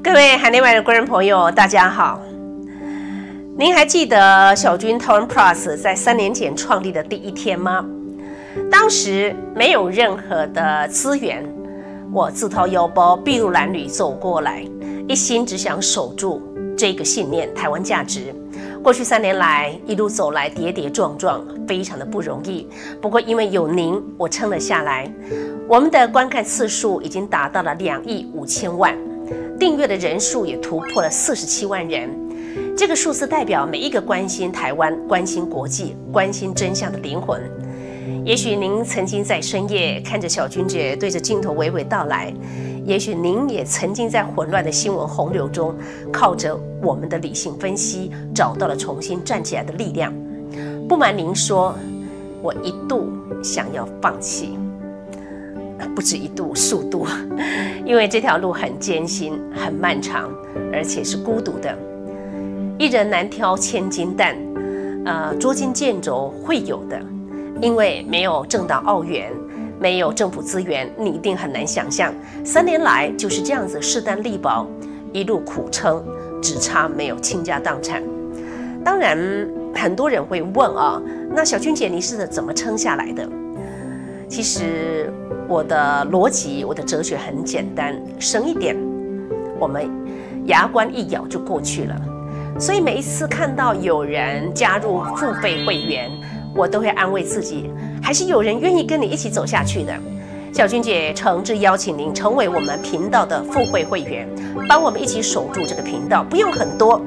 各位海内外的观众朋友，大家好。您还记得筱君台湾 plus 在3年前创立的第一天吗？当时没有任何的资源，我自掏腰包、筚路蓝缕走过来，一心只想守住这个信念——台湾价值。过去3年来，一路走来，跌跌撞撞，非常的不容易。不过因为有您，我撑了下来。我们的观看次数已经达到了2亿5千万，订阅的人数也突破了47万人。这个数字代表每一个关心台湾、关心国际、关心真相的灵魂。也许您曾经在深夜看着筱君姐对着镜头娓娓道来，也许您也曾经在混乱的新闻洪流中，靠着我们的理性分析，找到了重新站起来的力量。不瞒您说，我一度想要放弃，不止一度，数度，因为这条路很艰辛、很漫长，而且是孤独的。一人难挑千斤担，捉襟见肘会有的。因为没有政党澳元，没有政府资源，你一定很难想象，3年来就是这样子势单力薄，一路苦撑，只差没有倾家荡产。当然，很多人会问啊，那筱君姐你是怎么撑下来的？其实我的逻辑，我的哲学很简单，省一点，我们牙关一咬就过去了。所以每一次看到有人加入付费会员，我都会安慰自己，还是有人愿意跟你一起走下去的。筱君姐诚挚邀请您成为我们频道的付费会员，帮我们一起守住这个频道，不用很多，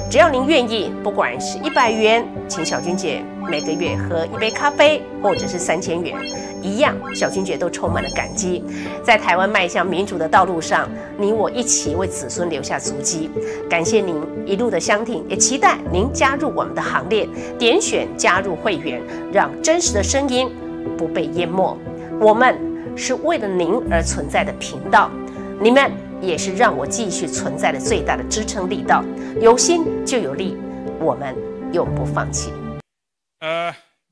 只要您愿意，不管是100元，请筱君姐每个月喝一杯咖啡，或者是3000元，一样，筱君姐都充满了感激。在台湾迈向民主的道路上，你我一起为子孙留下足迹。感谢您一路的相挺，也期待您加入我们的行列，点选加入会员，让真实的声音不被淹没。我们是为了您而存在的频道，你们也是让我继续存在的最大的支撑力道。有心就有力，我们永不放弃。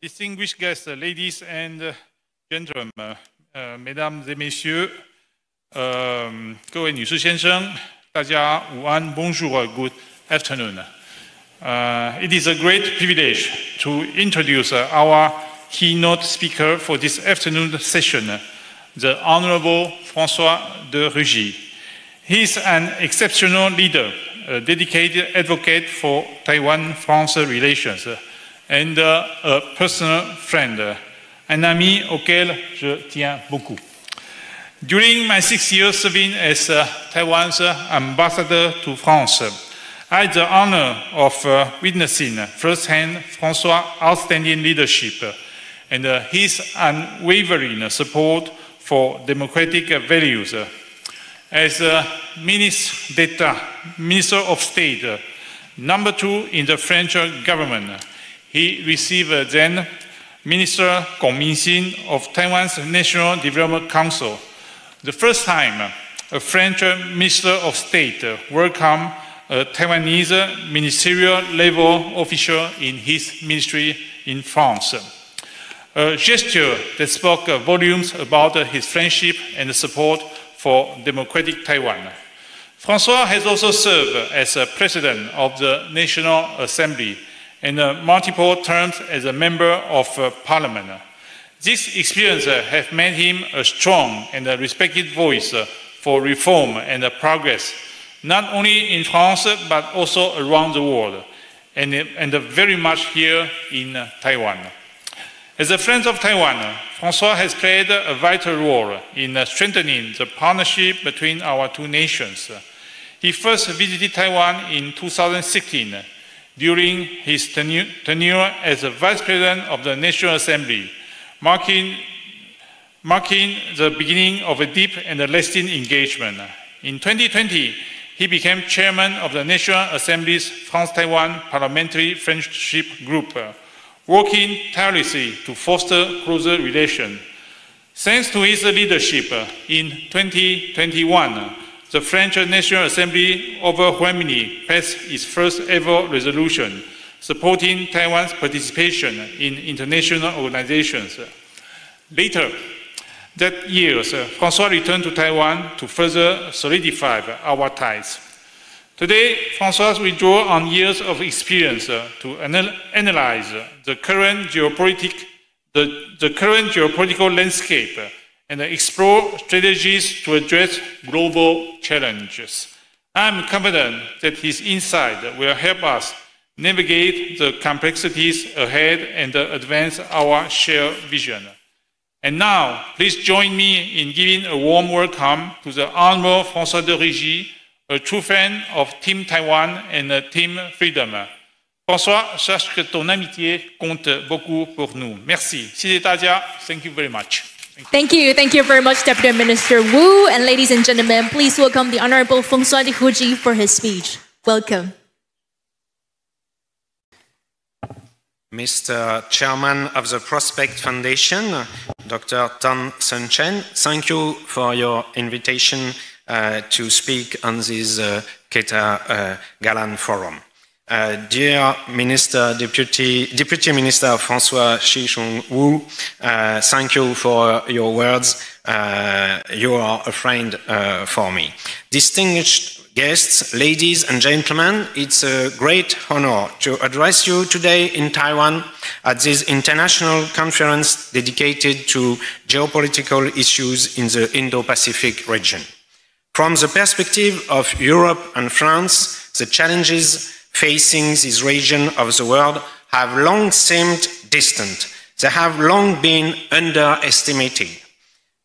Distinguished guests, ladies and gentlemen, mesdames et messieurs, 各位女士先生，大家午安 ，Bonjour, good afternoon. It is a great privilege to introduce our keynote speaker for this afternoon session, the Honorable François de Rugy. He is an exceptional leader, a dedicated advocate for Taiwan-France relations, and a personal friend, un ami auquel je tiens beaucoup. During my 6 years serving as Taiwan's ambassador to France, I had the honor of witnessing firsthand François' outstanding leadership and his unwavering support for democratic values. As Ministre d'État, Minister of State, number 2 in the French government, he received then Minister Gong Mingxin of Taiwan's National Development Council, the first time a French Minister of State welcomed a Taiwanese ministerial level official in his ministry in France. A gesture that spoke volumes about his friendship and support for democratic Taiwan. François has also served as President of the National Assembly and multiple terms as a member of Parliament. This experience has made him a strong and respected voice for reform and progress, not only in France but also around the world, and very much here in Taiwan. As a friend of Taiwan, François has played a vital role in strengthening the partnership between our two nations. He first visited Taiwan in 2016 during his tenure as the Vice President of the National Assembly, marking the beginning of a deep and lasting engagement. In 2020, he became chairman of the National Assembly's France-Taiwan Parliamentary Friendship Group, working tirelessly to foster closer relations. Thanks to his leadership, in 2021, the French National Assembly overwhelmingly passed its first ever resolution supporting Taiwan's participation in international organizations. Later, That year, François returned to Taiwan to further solidify our ties. Today, François will draw on years of experience to analyze the current geopolitical landscape and explore strategies to address global challenges. I am confident that his insight will help us navigate the complexities ahead and advance our shared vision. And now, please join me in giving a warm welcome to the Honorable François de Rigy, a true fan of Team Taiwan and Team Freedom. François, sache que ton amitié compte beaucoup pour nous. Merci. 谢谢大家. Thank you very much. Thank you very much, Deputy Minister Wu. And ladies and gentlemen, please welcome the Honorable François de Rigy for his speech. Welcome. Mr. Chairman of the Prospect Foundation, Dr. Tan Sun Chen, thank you for your invitation to speak on this凱達格蘭Forum. Dear Minister, Deputy Minister François Wu, thank you for your words. You are a friend for me. Distinguished guests, ladies and gentlemen, it's a great honor to address you today in Taiwan at this international conference dedicated to geopolitical issues in the Indo-Pacific region. From the perspective of Europe and France, the challenges facing this region of the world have long seemed distant. They have long been underestimated.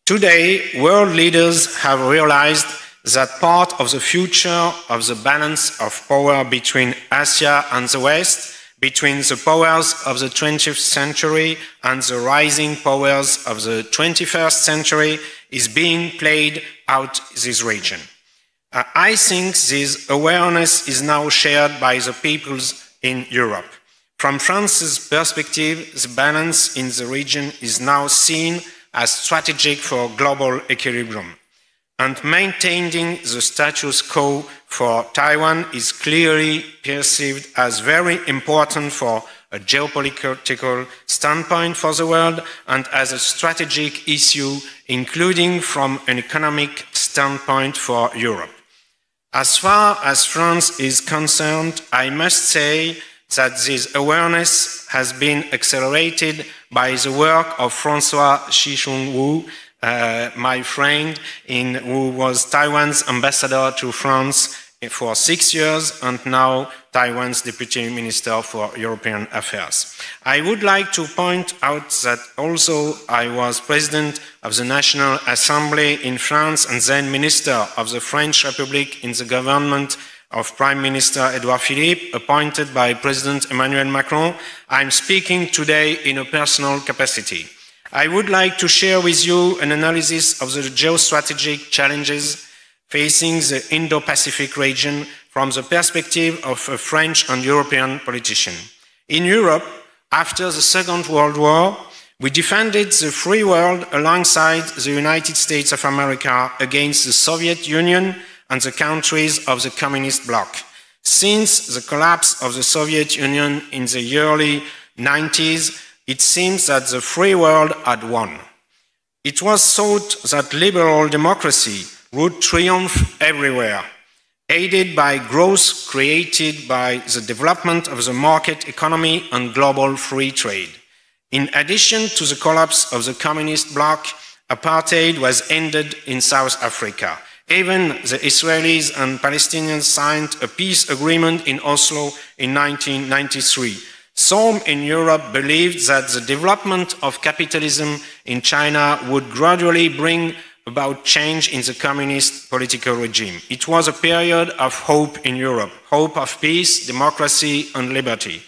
Today, world leaders have realized that part of the future of the balance of power between Asia and the West, between the powers of the 20th century and the rising powers of the 21st century, is being played out this region. I think this awareness is now shared by the peoples in Europe. From France's perspective, the balance in the region is now seen as strategic for global equilibrium. And maintaining the status quo for Taiwan is clearly perceived as very important for a geopolitical standpoint for the world and as a strategic issue, including from an economic standpoint for Europe. As far as France is concerned, I must say that this awareness has been accelerated by the work of François Wu, my friend, who was Taiwan's ambassador to France for 6 years and now Taiwan's Deputy Minister for European Affairs. I would like to point out that also I was President of the National Assembly in France and then Minister of the French Republic in the government of Prime Minister Edouard Philippe, appointed by President Emmanuel Macron. I'm speaking today in a personal capacity. I would like to share with you an analysis of the geostrategic challenges facing the Indo-Pacific region from the perspective of a French and European politician. In Europe, after the Second World War, we defended the free world alongside the United States of America against the Soviet Union and the countries of the communist bloc. Since the collapse of the Soviet Union in the early 90s, it seems that the free world had won. It was thought that liberal democracy would triumph everywhere, aided by growth created by the development of the market economy and global free trade. In addition to the collapse of the communist bloc, apartheid was ended in South Africa. Even the Israelis and Palestinians signed a peace agreement in Oslo in 1993. Some in Europe believed that the development of capitalism in China would gradually bring about change in the communist political regime. It was a period of hope in Europe, hope of peace, democracy, and liberty.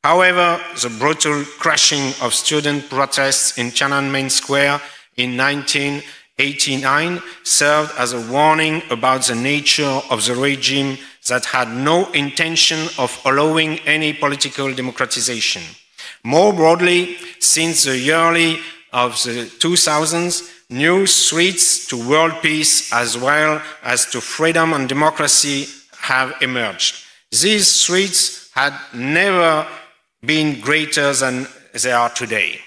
However, the brutal crushing of student protests in Tiananmen Square in 1989 served as a warning about the nature of the regime that had no intention of allowing any political democratization. More broadly, since the early of the 2000s, new threats to world peace as well as to freedom and democracy have emerged. These threats had never been greater than they are today.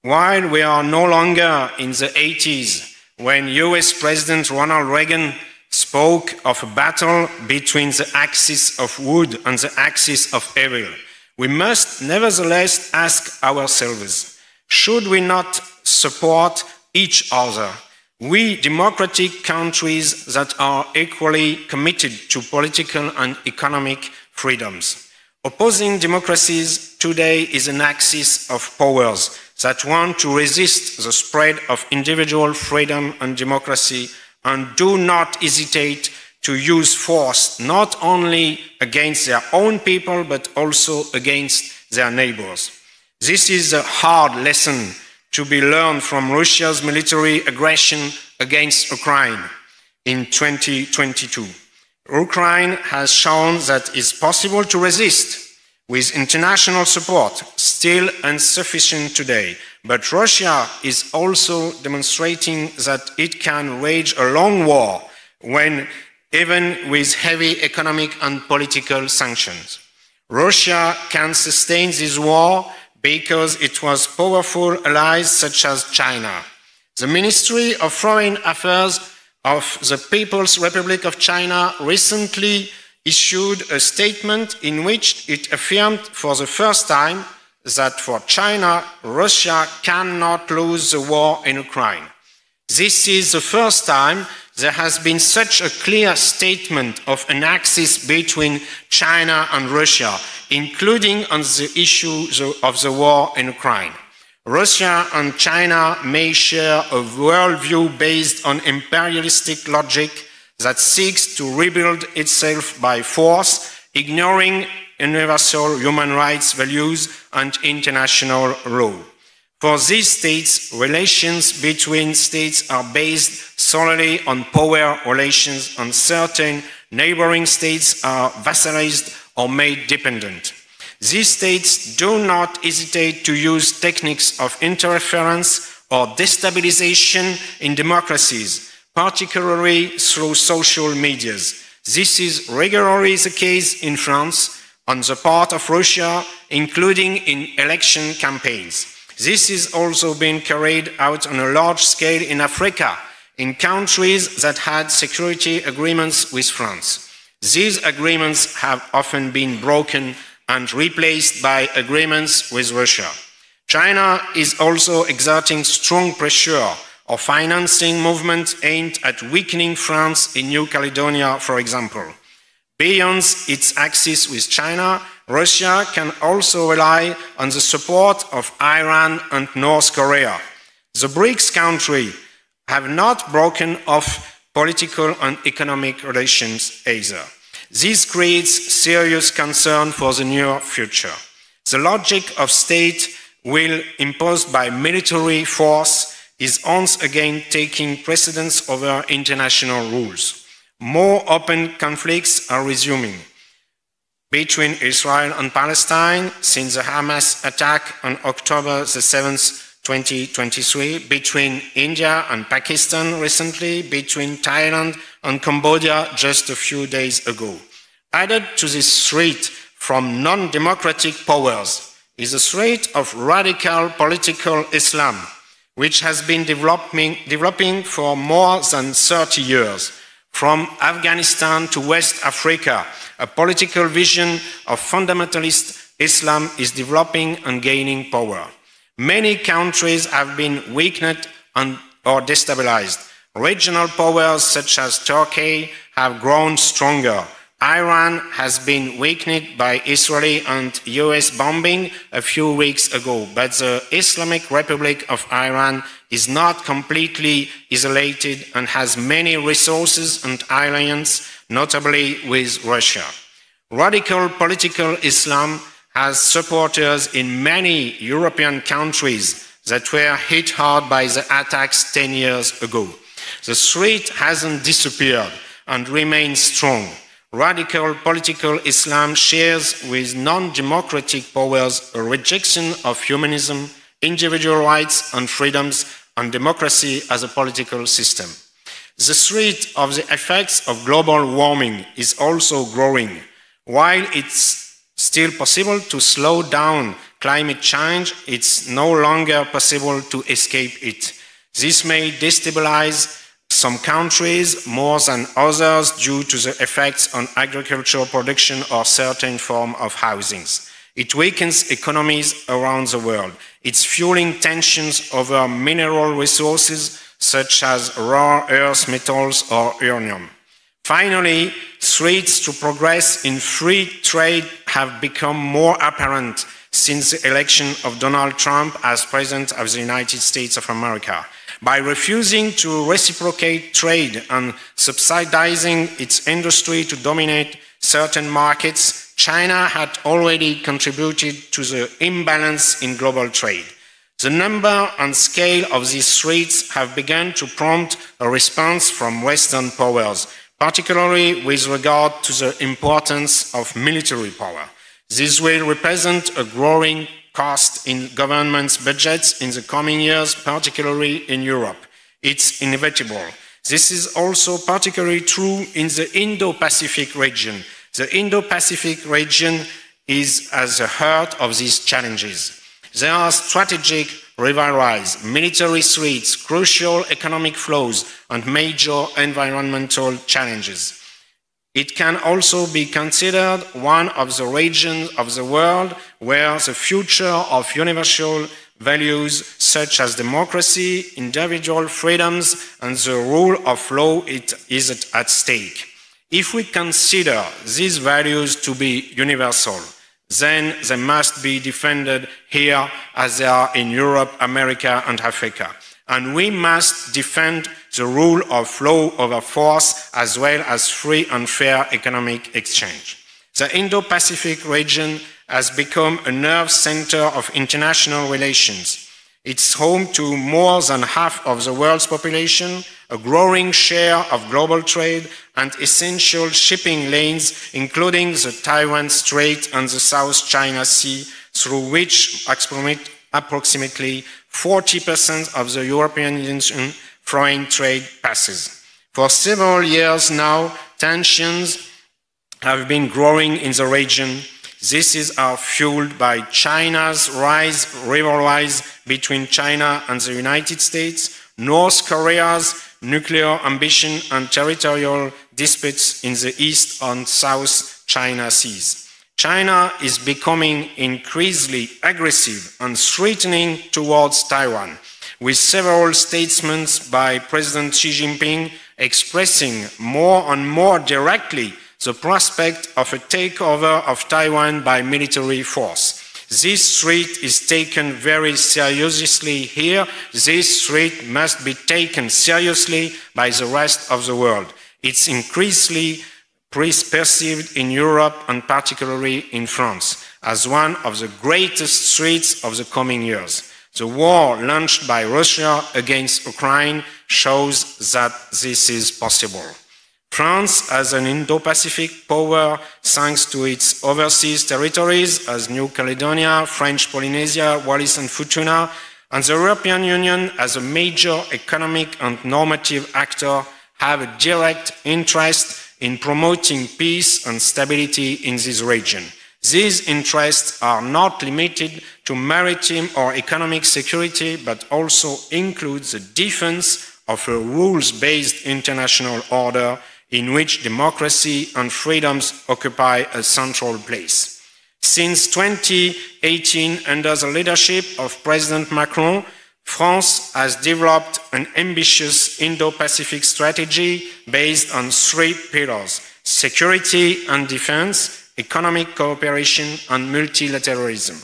While we are no longer in the 80s, when US President Ronald Reagan spoke of a battle between the axis of good and the axis of evil, we must nevertheless ask ourselves, should we not support each other? We democratic countries that are equally committed to political and economic freedoms. Opposing democracies today is an axis of powers that want to resist the spread of individual freedom and democracy and do not hesitate to use force not only against their own people but also against their neighbors. This is a hard lesson to be learned from Russia's military aggression against Ukraine in 2022. Ukraine has shown that it's possible to resist with international support, still insufficient today. But Russia is also demonstrating that it can wage a long war even with heavy economic and political sanctions. Russia can sustain this war because it was powerful allies such as China. The Ministry of Foreign Affairs of the People's Republic of China recently issued a statement in which it affirmed for the first time that for China, Russia cannot lose the war in Ukraine. This is the first time there has been such a clear statement of an axis between China and Russia, including on the issue of the war in Ukraine. Russia and China may share a worldview based on imperialistic logic that seeks to rebuild itself by force, ignoring universal human rights values and international law. For these states, relations between states are based solely on power relations, and certain neighboring states are vassalized or made dependent. These states do not hesitate to use techniques of interference or destabilization in democracies, particularly through social media. This is regularly the case in France on the part of Russia, including in election campaigns. This is also being carried out on a large scale in Africa, in countries that had security agreements with France. These agreements have often been broken and replaced by agreements with Russia. China is also exerting strong pressure or financing movements aimed at weakening France in New Caledonia, for example. Beyond its axis with China, Russia can also rely on the support of Iran and North Korea. The BRICS countries have not broken off political and economic relations either. This creates serious concern for the near future. The logic of state will imposed by military force is once again taking precedence over international rules. More open conflicts are resuming between Israel and Palestine since the Hamas attack on October the 7th, 2023, between India and Pakistan recently, between Thailand and Cambodia just a few days ago. Added to this threat from non-democratic powers is a threat of radical political Islam, which has been developing for more than 30 years. From Afghanistan to West Africa, a political vision of fundamentalist Islam is developing and gaining power. Many countries have been weakened or destabilized. Regional powers such as Turkey have grown stronger. Iran has been weakened by Israeli and US bombing a few weeks ago, but the Islamic Republic of Iran is not completely isolated and has many resources and alliances, notably with Russia. Radical political Islam has supporters in many European countries that were hit hard by the attacks 10 years ago. The threat hasn't disappeared and remains strong. Radical political Islam shares with non-democratic powers a rejection of humanism, individual rights and freedoms, and democracy as a political system. The threat of the effects of global warming is also growing. While it's still possible to slow down climate change, it's no longer possible to escape it. This may destabilize some countries more than others due to the effects on agricultural production or certain form of housings. It weakens economies around the world. It's fueling tensions over mineral resources such as rare earth metals or uranium. Finally, threats to progress in free trade have become more apparent since the election of Donald Trump as President of the United States of America. By refusing to reciprocate trade and subsidizing its industry to dominate certain markets, China had already contributed to the imbalance in global trade. The number and scale of these threats have begun to prompt a response from Western powers, particularly with regard to the importance of military power. This will represent a growing cost in governments' budgets in the coming years, particularly in Europe. It's inevitable. This is also particularly true in the Indo-Pacific region. The Indo-Pacific region is at the heart of these challenges. There are strategic rivalries, military threats, crucial economic flows, and major environmental challenges. It can also be considered one of the regions of the world where the future of universal values such as democracy, individual freedoms, and the rule of law is at stake. If we consider these values to be universal, then they must be defended here as they are in Europe, America, and Africa. And we must defend the rule of law over force as well as free and fair economic exchange. The Indo-Pacific region has become a nerve center of international relations. It's home to more than half of the world's population, a growing share of global trade, and essential shipping lanes, including the Taiwan Strait and the South China Sea, through which approximately 40% of the European Union foreign trade passes. For several years now, tensions have been growing in the region. This is fueled by China's rivalries between China and the United States, North Korea's nuclear ambition, and territorial disputes in the East and South China Seas. China is becoming increasingly aggressive and threatening towards Taiwan, with several statements by President Xi Jinping expressing more and more directly the prospect of a takeover of Taiwan by military force. This threat is taken very seriously here. This threat must be taken seriously by the rest of the world. It's increasingly perceived in Europe and particularly in France as one of the greatest threats of the coming years. The war launched by Russia against Ukraine shows that this is possible. France, as an Indo-Pacific power, thanks to its overseas territories as New Caledonia, French Polynesia, Wallis and Futuna, and the European Union as a major economic and normative actor, have a direct interest in promoting peace and stability in this region. These interests are not limited to maritime or economic security, but also include the defense of a rules-based international order in which democracy and freedoms occupy a central place. Since 2018, under the leadership of President Macron, France has developed an ambitious Indo-Pacific strategy based on 3 pillars: security and defense, economic cooperation, and multilateralism.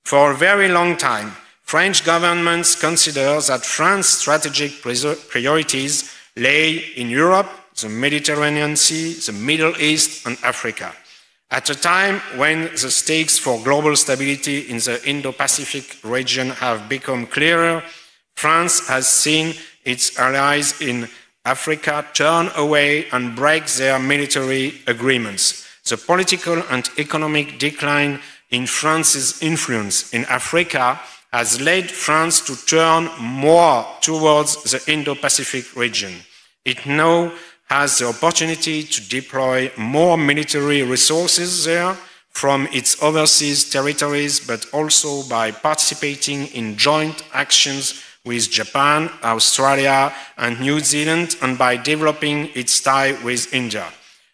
For a very long time, French governments consider that France's strategic priorities lay in Europe, the Mediterranean Sea, the Middle East, and Africa. At a time when the stakes for global stability in the Indo-Pacific region have become clearer, France has seen its allies in Africa turn away and break their military agreements. The political and economic decline in France's influence in Africa has led France to turn more towards the Indo-Pacific region. It now has the opportunity to deploy more military resources there, from its overseas territories, but also by participating in joint actions with Japan, Australia, and New Zealand, and by developing its tie with India.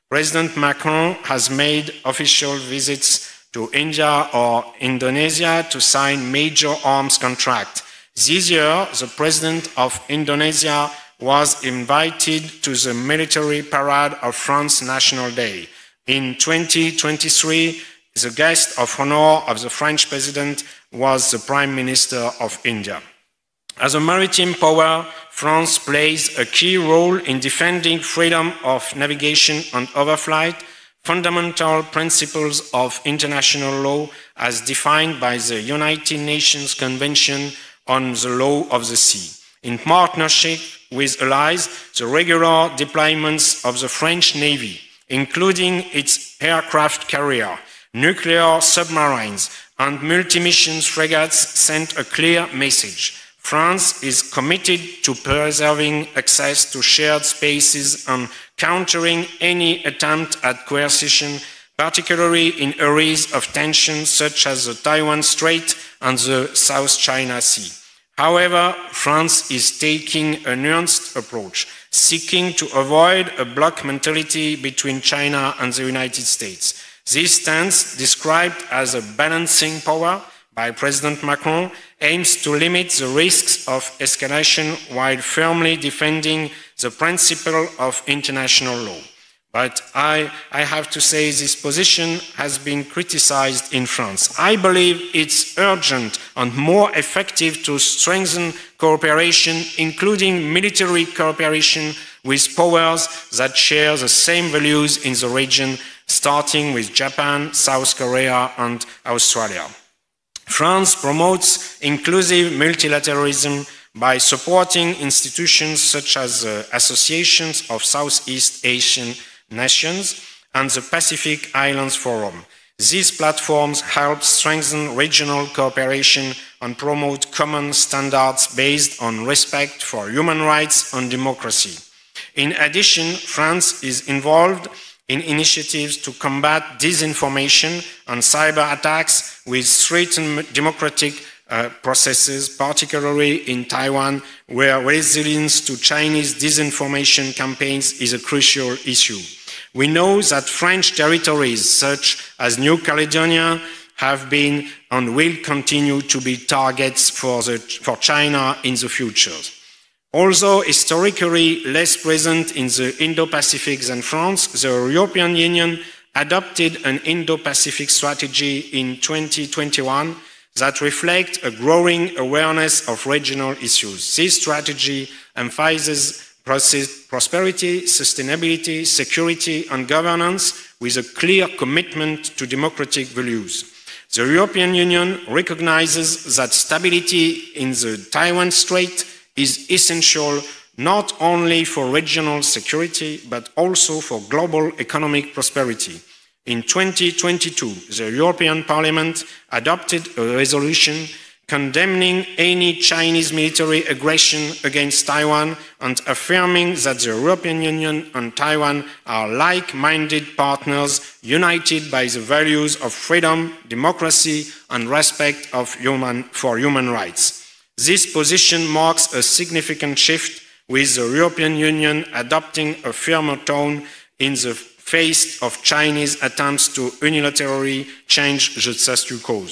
President Macron has made official visits to India or Indonesia to sign major arms contracts. This year, the President of Indonesia was invited to the military parade of France National Day. In 2023, the guest of honor of the French President was the Prime Minister of India. As a maritime power, France plays a key role in defending freedom of navigation and overflight, fundamental principles of international law as defined by the United Nations Convention on the Law of the Sea. In partnership with allies, the regular deployments of the French Navy, including its aircraft carrier, nuclear submarines, and multi-mission frigates, sent a clear message. France is committed to preserving access to shared spaces and countering any attempt at coercion, particularly in areas of tension such as the Taiwan Strait and the South China Sea. However, France is taking a nuanced approach, seeking to avoid a bloc mentality between China and the United States. This stance, described as a balancing power by President Macron, aims to limit the risks of escalation while firmly defending the principle of international law. But I have to say this position has been criticized in France. I believe it's urgent and more effective to strengthen cooperation, including military cooperation with powers that share the same values in the region, starting with Japan, South Korea, and Australia. France promotes inclusive multilateralism by supporting institutions such as the Associations of Southeast Asian Nations and the Pacific Islands Forum. These platforms help strengthen regional cooperation and promote common standards based on respect for human rights and democracy. In addition, France is involved in initiatives to combat disinformation and cyber attacks with strengthened democratic processes, particularly in Taiwan, where resilience to Chinese disinformation campaigns is a crucial issue. We know that French territories such as New Caledonia have been and will continue to be targets for China in the future. Although historically less present in the Indo-Pacific than France, the European Union adopted an Indo-Pacific strategy in 2021 that reflects a growing awareness of regional issues. This strategy emphasizes prosperity, sustainability, security, and governance with a clear commitment to democratic values. The European Union recognizes that stability in the Taiwan Strait is essential not only for regional security, but also for global economic prosperity. In 2022, the European Parliament adopted a resolution condemning any Chinese military aggression against Taiwan and affirming that the European Union and Taiwan are like-minded partners united by the values of freedom, democracy, and respect for human rights. This position marks a significant shift, with the European Union adopting a firmer tone in the face of Chinese attempts to unilaterally change the status quo.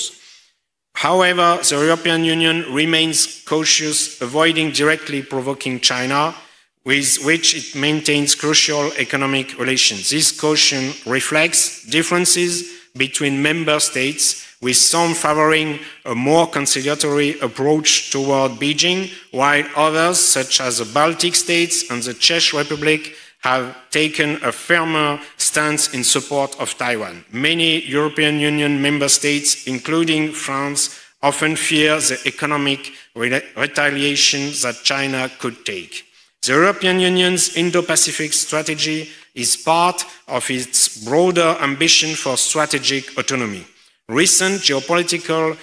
However, the European Union remains cautious, avoiding directly provoking China, with which it maintains crucial economic relations. This caution reflects differences between member states, with some favoring a more conciliatory approach toward Beijing, while others, such as the Baltic states and the Czech Republic, have taken a firmer stance in support of Taiwan. Many European Union member states, including France, often fear the economic retaliation that China could take. The European Union's Indo-Pacific strategy is part of its broader ambition for strategic autonomy. Recent geopolitical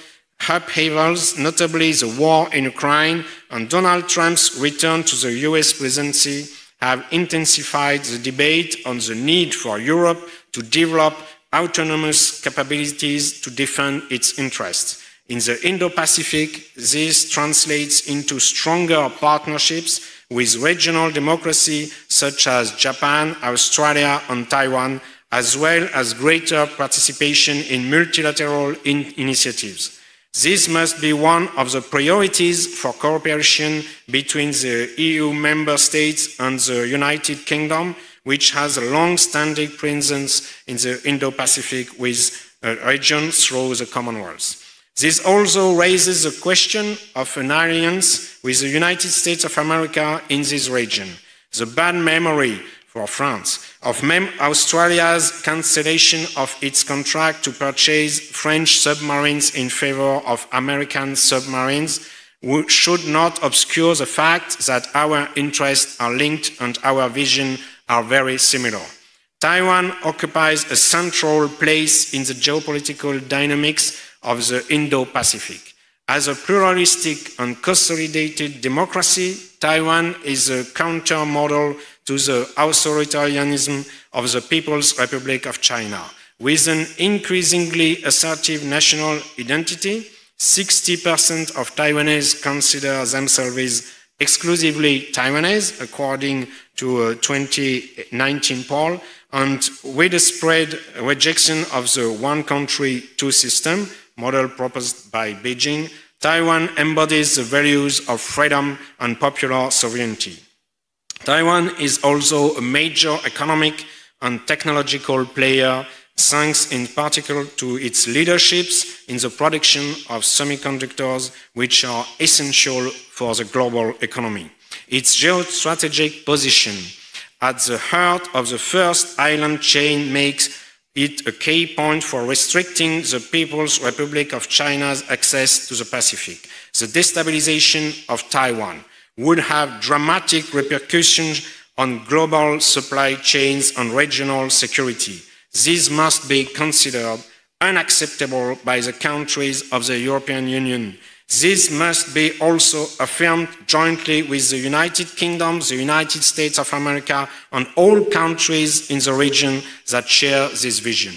upheavals, notably the war in Ukraine and Donald Trump's return to the US presidency, have intensified the debate on the need for Europe to develop autonomous capabilities to defend its interests. In the Indo-Pacific, this translates into stronger partnerships with regional democracy such as Japan, Australia, and Taiwan, as well as greater participation in multilateral initiatives. This must be one of the priorities for cooperation between the EU member states and the United Kingdom, which has a long-standing presence in the Indo-Pacific with a region through the Commonwealth. This also raises the question of an alliance with the United States of America in this region. The bad memory for France of Australia's cancellation of its contract to purchase French submarines in favor of American submarines should not obscure the fact that our interests are linked and our vision are very similar. Taiwan occupies a central place in the geopolitical dynamics of the Indo-Pacific. As a pluralistic and consolidated democracy, Taiwan is a counter-model to the authoritarianism of the People's Republic of China. With an increasingly assertive national identity, 60% of Taiwanese consider themselves exclusively Taiwanese, according to a 2019 poll, and widespread rejection of the one country, two system model proposed by Beijing, Taiwan embodies the values of freedom and popular sovereignty. Taiwan is also a major economic and technological player, thanks in particular to its leaderships in the production of semiconductors, which are essential for the global economy. Its geostrategic position at the heart of the first island chain makes it a key point for restricting the People's Republic of China's access to the Pacific. The destabilization of Taiwan would have dramatic repercussions on global supply chains and regional security. This must be considered unacceptable by the countries of the European Union. This must be also affirmed jointly with the United Kingdom, the United States of America, and all countries in the region that share this vision.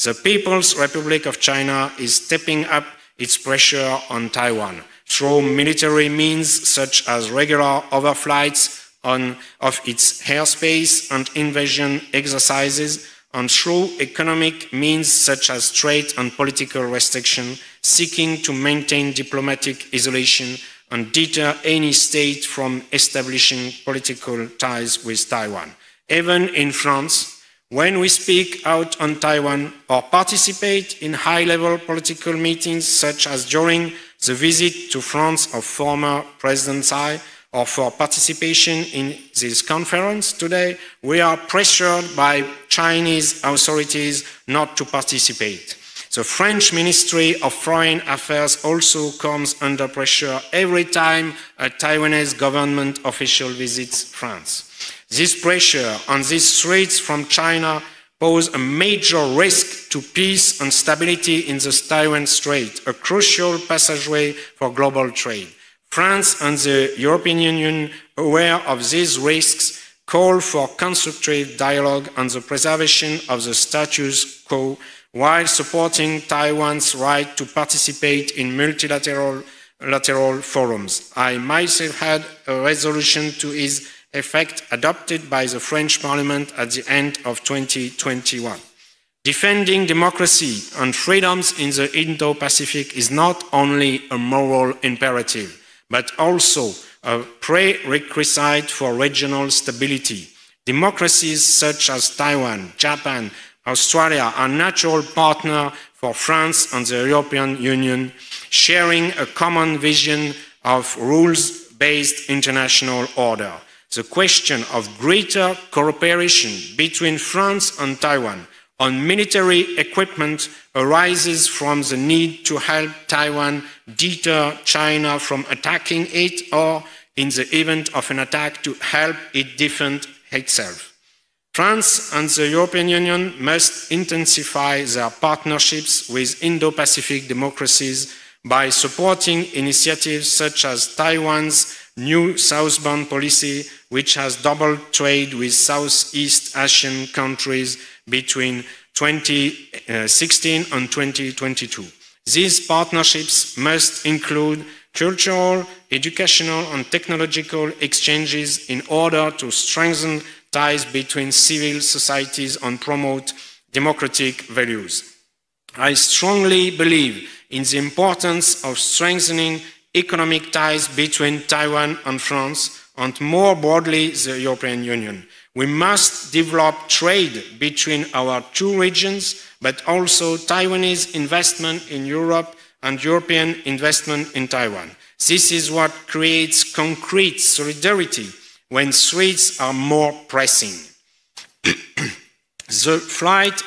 The People's Republic of China is stepping up its pressure on Taiwan through military means such as regular overflights of its airspace and invasion exercises, and through economic means such as trade and political restriction, seeking to maintain diplomatic isolation and deter any state from establishing political ties with Taiwan. Even in France, when we speak out on Taiwan or participate in high-level political meetings such as during the visit to France of former President Tsai, or for participation in this conference today, we are pressured by Chinese authorities not to participate. The French Ministry of Foreign Affairs also comes under pressure every time a Taiwanese government official visits France. This pressure and these threats from China pose a major risk to peace and stability in the Taiwan Strait, a crucial passageway for global trade. France and the European Union, aware of these risks, call for constructive dialogue and the preservation of the status quo while supporting Taiwan's right to participate in multilateral forums. I myself had a resolution to this effect adopted by the French Parliament at the end of 2021. Defending democracy and freedoms in the Indo-Pacific is not only a moral imperative, but also a prerequisite for regional stability. Democracies such as Taiwan, Japan, Australia are natural partners for France and the European Union, sharing a common vision of rules-based international order. The question of greater cooperation between France and Taiwan on military equipment arises from the need to help Taiwan deter China from attacking it, or in the event of an attack to help it defend itself. France and the European Union must intensify their partnerships with Indo-Pacific democracies by supporting initiatives such as Taiwan's new southbound policy, which has doubled trade with Southeast Asian countries between 2016 and 2022. These partnerships must include cultural, educational, and technological exchanges in order to strengthen ties between civil societies and promote democratic values. I strongly believe in the importance of strengthening economic ties between Taiwan and France, and more broadly, the European Union. We must develop trade between our two regions, but also Taiwanese investment in Europe and European investment in Taiwan. This is what creates concrete solidarity when threats are more pressing. The fight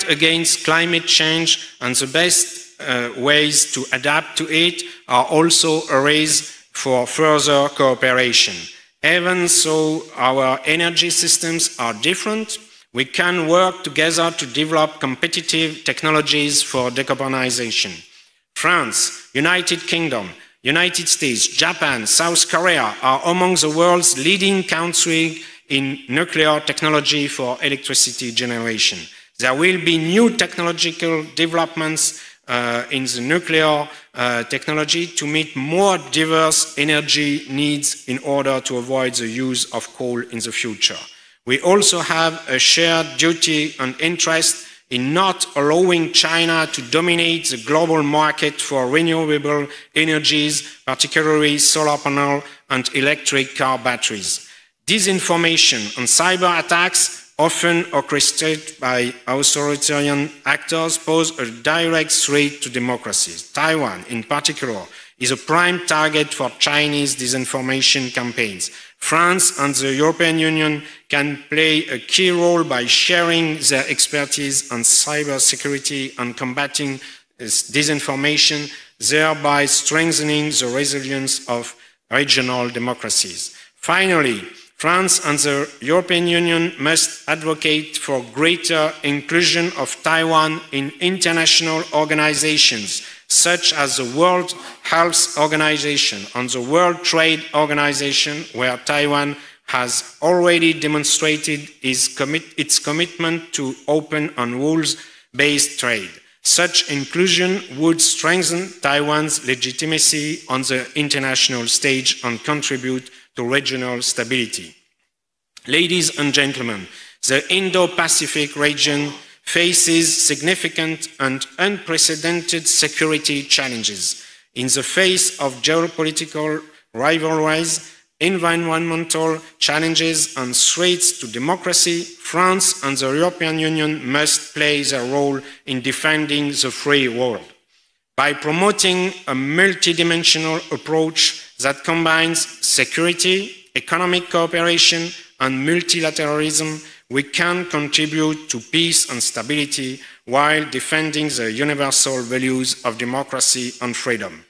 against climate change and the best ways to adapt to it are also a race for further cooperation. Even though our energy systems are different, we can work together to develop competitive technologies for decarbonization. France, United Kingdom, United States, Japan, South Korea are among the world's leading countries in nuclear technology for electricity generation. There will be new technological developments in the nuclear technology to meet more diverse energy needs in order to avoid the use of coal in the future. We also have a shared duty and interest in not allowing China to dominate the global market for renewable energies, particularly solar panel and electric car batteries. Disinformation and cyber attacks, often orchestrated by authoritarian actors, pose a direct threat to democracies. Taiwan, in particular, is a prime target for Chinese disinformation campaigns. France and the European Union can play a key role by sharing their expertise on cybersecurity and combating disinformation, thereby strengthening the resilience of regional democracies. Finally, France and the European Union must advocate for greater inclusion of Taiwan in international organizations such as the World Health Organization and the World Trade Organization, where Taiwan has already demonstrated its commitment to open and rules-based trade. Such inclusion would strengthen Taiwan's legitimacy on the international stage and contribute to regional stability. Ladies and gentlemen, the Indo-Pacific region faces significant and unprecedented security challenges. In the face of geopolitical rivalries, environmental challenges and threats to democracy, France and the European Union must play their role in defending the free world. By promoting a multidimensional approach that combines security, economic cooperation, and multilateralism, we can contribute to peace and stability while defending the universal values of democracy and freedom.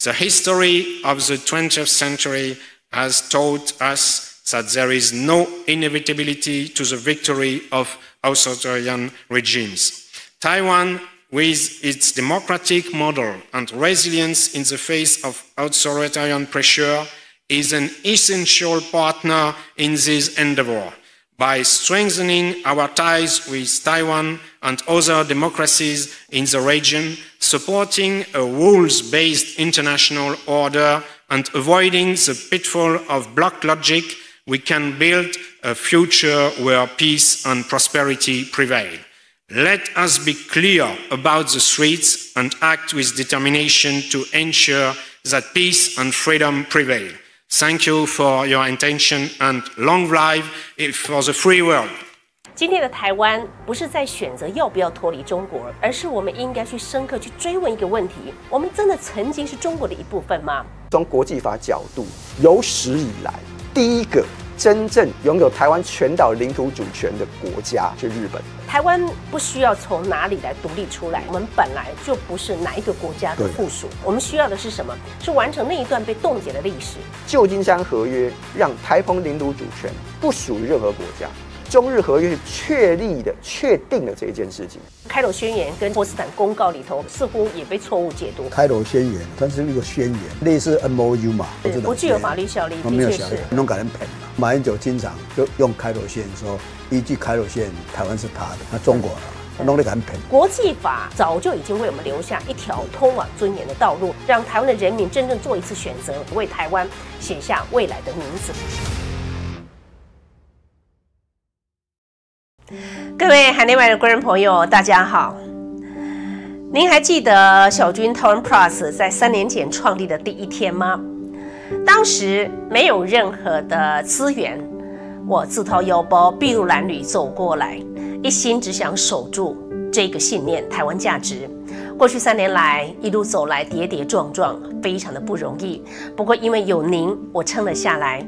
The history of the 20th century has taught us that there is no inevitability to the victory of authoritarian regimes. Taiwan, with its democratic model and resilience in the face of authoritarian pressure, is an essential partner in this endeavor. By strengthening our ties with Taiwan and other democracies in the region, supporting a rules-based international order, and avoiding the pitfall of bloc logic, we can build a future where peace and prosperity prevail. Let us be clear about the threats and act with determination to ensure that peace and freedom prevail. Thank you for your attention and long life for the free world. 今天的台湾不是在选择要不要脱离中国，而是我们应该去深刻去追问一个问题：我们真的曾经是中国的一部分吗？从国际法角度，有史以来第一个真正拥有台湾全岛领土主权的国家是日本。台湾不需要从哪里来独立出来，我们本来就不是哪一个国家的附属。我们需要的是什么？是完成那一段被冻结的历史。旧金山合约让台澎领土主权不属于任何国家。中日合约确定了这一件事情。开罗宣言跟波茨坦公告里头似乎也被错误解读。开罗宣言它是一个宣言，类似 MOU 嘛，不具有法律效力，没有效力，弄给人骗嘛。马英九经常就用开罗宣言说，依据开罗宣言，台湾是他的，那中国的，弄得给人骗。国际法早就已经为我们留下一条通往尊严的道路，让台湾的人民真正做一次选择，为台湾写下未来的名字。各位海内外的观众朋友，大家好。您还记得筱君台湾 plus 在3年前创立的第一天吗？当时没有任何的资源，我自掏腰包筚路蓝缕走过来，一心只想守住这个信念，台湾价值。过去3年来一路走来，跌跌撞撞，非常的不容易。不过因为有您，我撑了下来。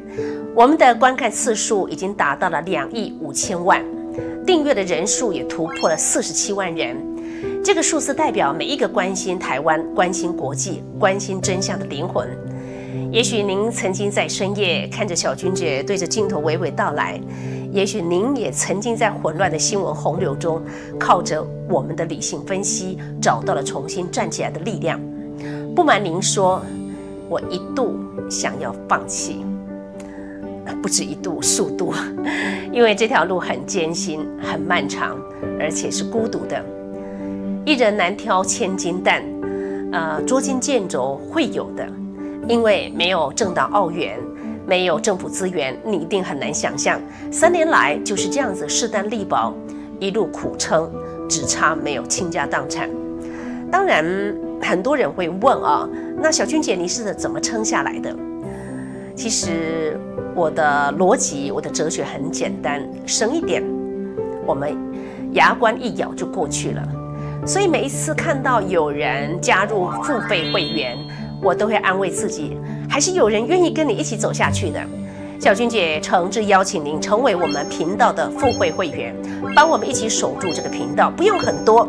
我们的观看次数已经达到了2亿5千万。订阅的人数也突破了47万人，这个数字代表每一个关心台湾、关心国际、关心真相的灵魂。也许您曾经在深夜看着筱君姐对着镜头娓娓道来，也许您也曾经在混乱的新闻洪流中，靠着我们的理性分析，找到了重新站起来的力量。不瞒您说，我一度想要放弃。不止一度，数度，因为这条路很艰辛、很漫长，而且是孤独的。一人难挑千斤担，捉襟见肘会有的，因为没有政党澳元，没有政府资源，你一定很难想象。3年来就是这样子势单力薄，一路苦撑，只差没有倾家荡产。当然，很多人会问啊，那筱君姐你是怎么撑下来的？其实我的逻辑，我的哲学很简单，省一点，我们牙关一咬就过去了。所以每一次看到有人加入付费会员，我都会安慰自己，还是有人愿意跟你一起走下去的。筱君姐诚挚邀请您成为我们频道的付费会员，帮我们一起守住这个频道，不用很多，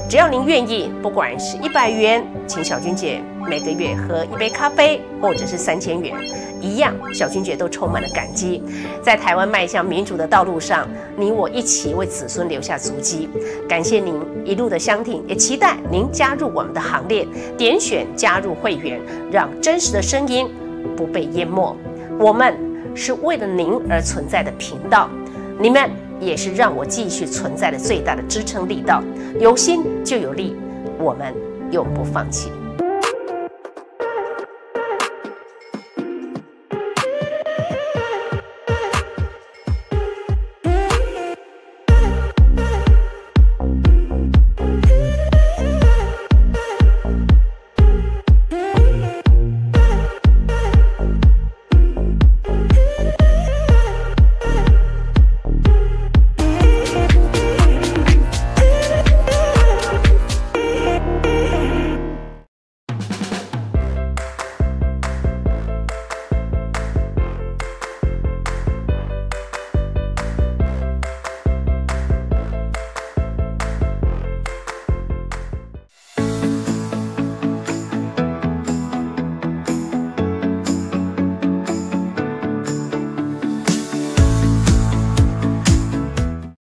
只要您愿意，不管是100元，请筱君姐每个月喝一杯咖啡，或者是3000元，一样，筱君姐都充满了感激。在台湾迈向民主的道路上，你我一起为子孙留下足迹。感谢您一路的相挺，也期待您加入我们的行列，点选加入会员，让真实的声音不被淹没。我们是为了您而存在的频道，你们也是让我继续存在的最大的支撑力道。有心就有力，我们永不放弃。